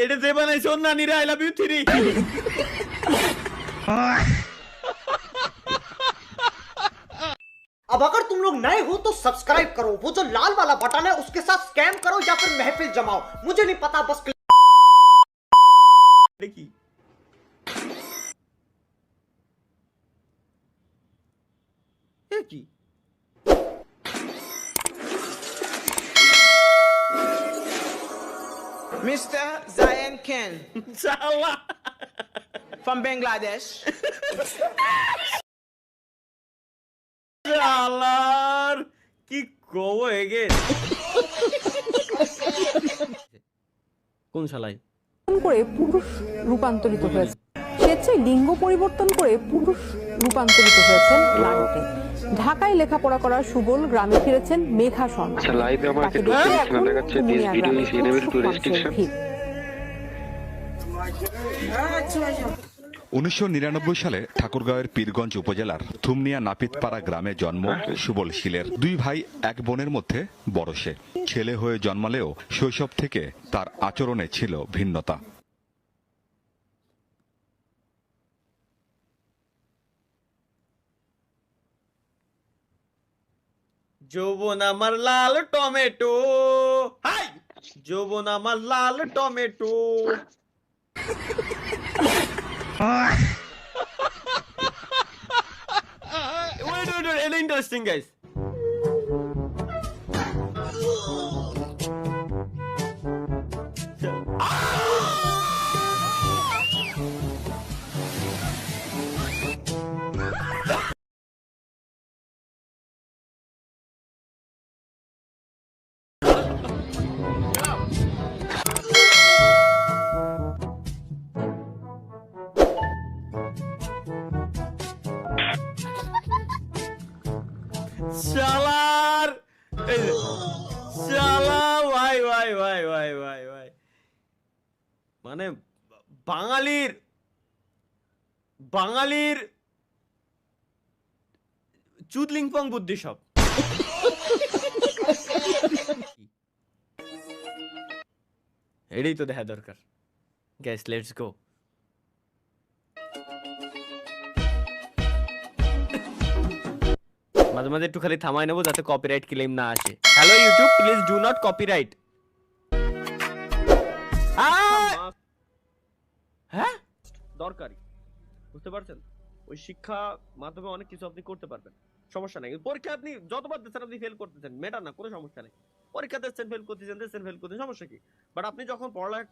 এটা যে বানাইছে ওর নানিরা আই লাভ ইউ 3। अब अगर तुम लोग नए हो तो सब्सक्राइब करो, वो जो लाल वाला बटन है उसके साथ स्कैम करो या फिर महफिल जमाओ, मुझे नहीं पता, बस দেখি এ কি Mr. Zayan Ken শালা from Bangladesh. শালার কি কও এগে কোন শালাই করে পুরুষ রূপান্তরিত হয়েছে, স্বেচ্ছায় লিঙ্গ পরিবর্তন করে পুরুষ রূপান্তরিত হয়েছেন নারীতে। ঢাকায় লেখাপড়া করার সুবল গ্রামে ফিরেছেন মেঘা শর্মা। তাকে দেখে এখন কুমিল্লা গ্রামে প্রচুর মানুষের ভিড়। 1999 সালে ঠাকুরগাঁওয়ের পীরগঞ্জ উপজেলার থুমনিয়া নাপিতপাড়া গ্রামে জন্ম সুবল শীলের। দুই ভাই এক বোনের মধ্যে বড় সে। ছেলে হয়ে জন্মালেও শৈশব থেকে তার আচরণে ছিল ভিন্নতা। যৌবন আমার লাল টমেটো, হাই যৌবন আমার লাল টমেটো। wait, এটা ইন্টারেস্টিং গাইস। শালার এই যে, শালা ভাই ভাই ভাই ভাই ভাই ভাই মানে বাঙালির বাঙালির চুদলিংপং বুদ্ধি সব। এটাই তো দেখা দরকার। Guys let's go. মাঝে মাঝে একটু খালি থামাই নেবো যাতে কপিরাইট ক্লেম না আসে। Hello YouTube, please do not copyright. হ্যাঁ দরকারি, বুঝতে পারছেন? ওই শিক্ষা মাধ্যমে অনেক কিছু আপনি করতে পারবেন, সমস্যা নাই। পরীক্ষা আপনি যতবার দিচ্ছেন আপনি ফেল করতেছেন, মেটার না, কোনো সমস্যা নেই। পরীক্ষা দিচ্ছেন ফেল করতেছেন, সমস্যা কি? বাট আপনি যখন পড়ালেখা